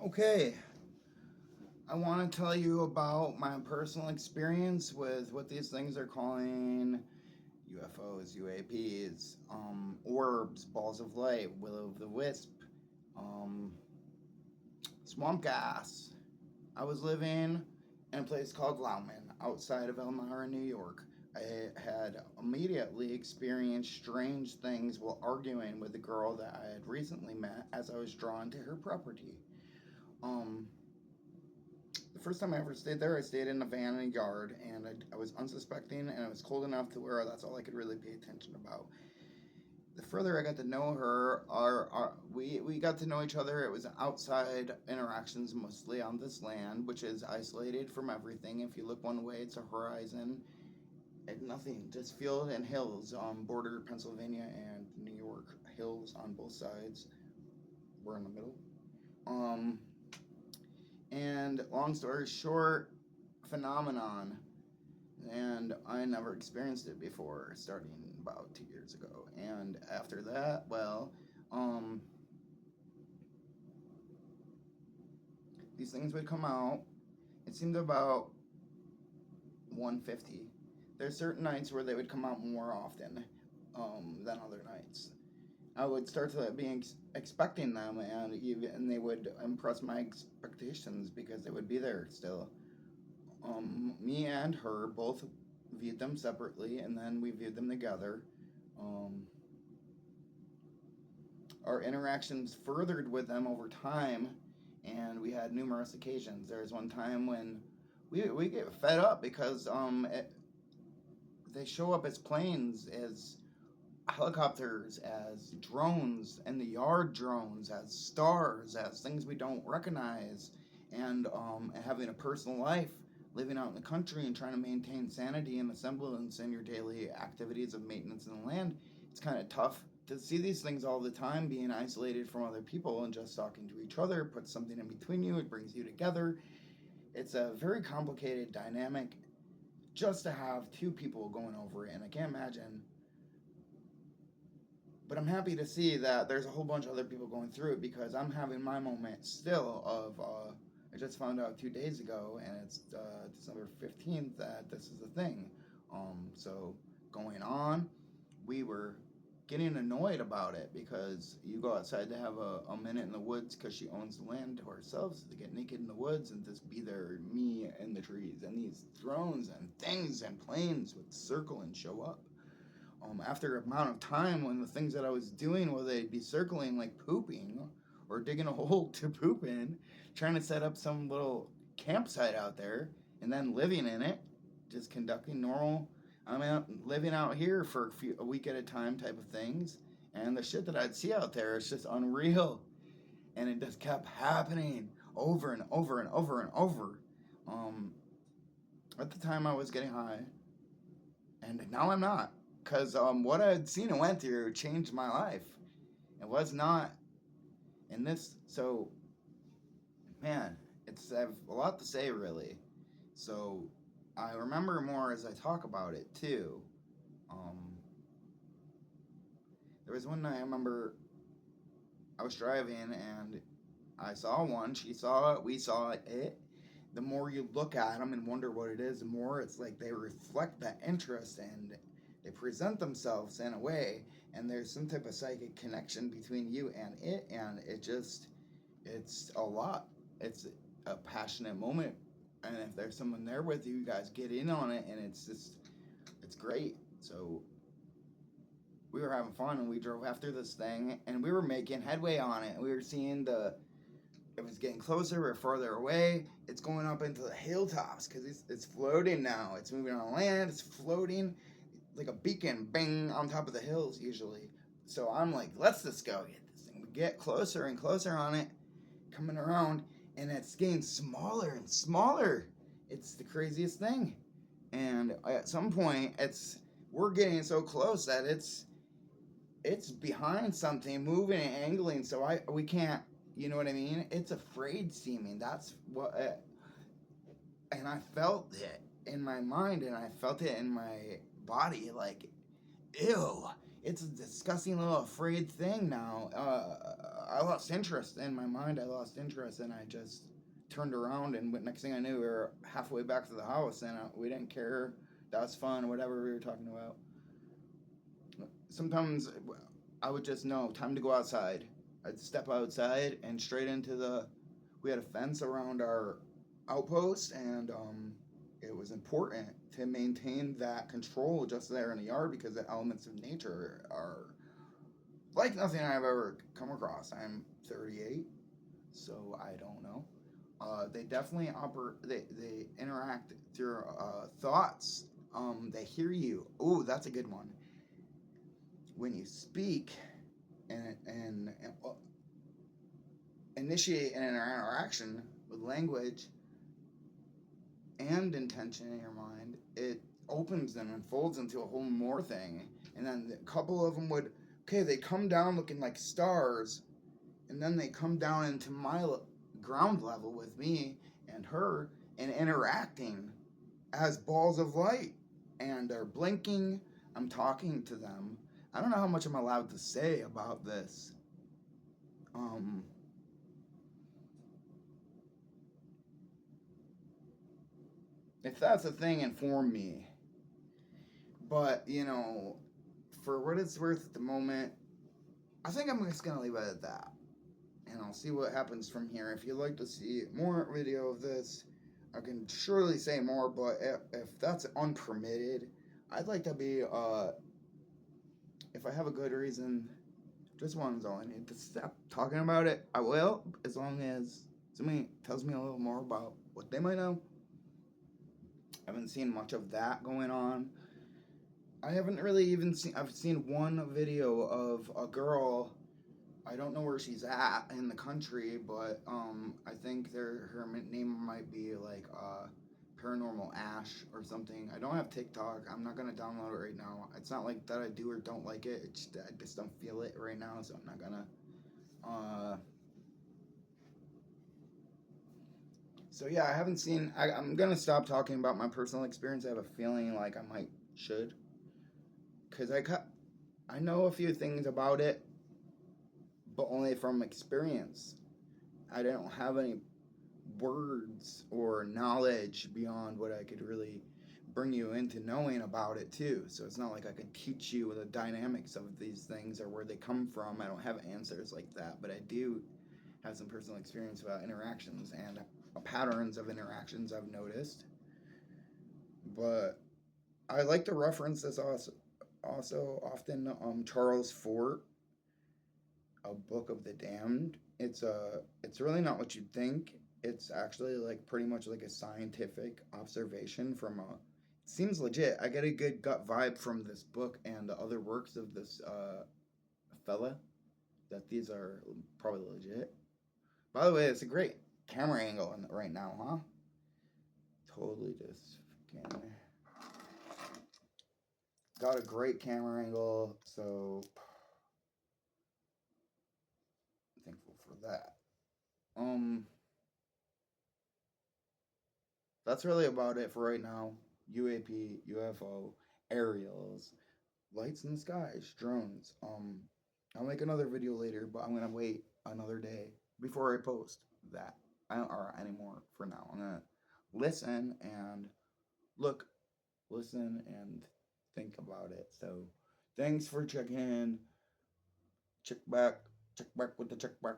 Okay, I want to tell you about my personal experience with what these things are calling UFOs, UAPs, orbs, balls of light, will o' the wisp, um, swamp gas. I was living in a place called Lauman outside of Elmira, New York. I had immediately experienced strange things while arguing with a girl that I had recently met as I was drawn to her property. Um, The first time I ever stayed there, I stayed in a van in a yard, and I was unsuspecting, and it was cold enough to where that's all I could really pay attention about. The further I got to know her, we got to know each other. It was outside interactions, mostly on this land, which is isolated from everything. If you look one way, it's a horizon, and nothing, just field and hills. Border Pennsylvania and New York, hills on both sides. We're in the middle. Um, and long story short, phenomenon, and I never experienced it before, starting about 2 years ago. And after that, well, um, these things would come out. It seemed about 150. There's certain nights where they would come out more often than other nights. I would start to be expecting them, and they would impress my expectations because they would be there still. Me and her both viewed them separately, and then we viewed them together. Um, our interactions furthered with them over time, and we had numerous occasions. There was one time when we get fed up because they show up as planes, as helicopters, as drones, and the yard drones, as stars, as things we don't recognize, and having a personal life, living out in the country and trying to maintain sanity and a semblance in your daily activities of maintenance in the land. It's kind of tough to see these things all the time, being isolated from other people and just talking to each other. Puts something in between you, it brings you together. It's a very complicated dynamic just to have two people going over it, and I can't imagine. But I'm happy to see that there's a whole bunch of other people going through it because I'm having my moment still of I just found out 2 days ago, and it's December 15th that this is a thing. So going on, we were getting annoyed about it because you go outside to have a minute in the woods because she owns the land to ourselves to get naked in the woods and just be there, me in the trees, and these drones and things and planes would circle and show up. After a amount of time, when the things that I was doing, where they'd be circling like pooping or digging a hole to poop in, trying to set up some little campsite out there, and then living in it, just conducting normal. I'm out living out here for a week at a time type of things, and the shit that I'd see out there is just unreal, and it just kept happening over and over and over and over. Um, at the time, I was getting high, and now I'm not, because what I had seen and went through changed my life. It was not in this. So, man, I have a lot to say, really. So, I remember more as I talk about it, too. Um, there was one night I remember I was driving and I saw one. She saw it. We saw it. The more you look at them and wonder what it is, the more it's like they reflect that interest and they present themselves in a way, and there's some type of psychic connection between you and it, and it's a lot. It's a passionate moment, and if there's someone there with you, you guys get in on it, and it's great. So we were having fun, and we drove after this thing, and we were making headway on it. We were seeing it was getting closer or farther away. It's going up into the hilltops because it's floating now. It's moving on land. It's floating like a beacon, bang, on top of the hills usually. So I'm like, let's just go get this thing. We get closer and closer on it, coming around, and it's getting smaller and smaller. It's the craziest thing. And at some point, we're getting so close that it's behind something, moving and angling. So we can't. You know what I mean? It's afraid seeming. That's what. And I felt it in my mind, and I felt it in my body. Like, ew. It's a disgusting little afraid thing now. I lost interest in my mind. I lost interest, and I just turned around, and next thing I knew, we were halfway back to the house, and we didn't care. That was fun, whatever we were talking about. Sometimes I would just know time to go outside. I'd step outside and straight into the. We had a fence around our outpost, and it was important to maintain that control just there in the yard because the elements of nature are like nothing I've ever come across. I'm 38, so I don't know. They definitely they interact through thoughts. They hear you. Oh, that's a good one. When you speak and initiate an interaction with language and intention in your mind, it opens and unfolds into a whole more thing. And then a couple of them would, okay, they come down looking like stars, and then they come down into my ground level with me and her and interacting as balls of light. And they're blinking. I'm talking to them. I don't know how much I'm allowed to say about this. If that's a thing, inform me. But, for what it's worth at the moment, I think I'm just going to leave it at that. And I'll see what happens from here. If you'd like to see more video of this, I can surely say more, but if that's unpermitted, I'd like to be, if I have a good reason, just one's all I need to stop talking about it, I will, as long as somebody tells me a little more about what they might know. I haven't seen much of that going on. I haven't really even seen, I've seen one video of a girl, I don't know where she's at in the country, but I think her name might be like Paranormal Ash or something. I don't have TikTok. I'm not gonna download it right now. It's not like that I do or don't like it. It's just, I just don't feel it right now, so I'm not gonna. So yeah, I haven't seen. I'm gonna stop talking about my personal experience. I have a feeling like I should, cause I know a few things about it, but only from experience. I don't have any words or knowledge beyond what I could really bring you into knowing about it too. So it's not like I can teach you the dynamics of these things or where they come from. I don't have answers like that, but I do have some personal experience about interactions and patterns of interactions I've noticed. But I like to reference this also often. Charles Fort, A Book of the Damned. It's really not what you'd think. It's actually like pretty much like a scientific observation from a. It seems legit. I get a good gut vibe from this book and the other works of this fella that these are probably legit. By the way, it's a great camera angle right now, huh? Totally just fucking got a great camera angle, so thankful for that. That's really about it for right now. UAP, UFO, aerials, lights in the skies, drones. I'll make another video later, but I'm gonna wait another day before I post that or anymore for now. I'm gonna listen and look, listen and think about it. So, thanks for checking in. Check back with the check back.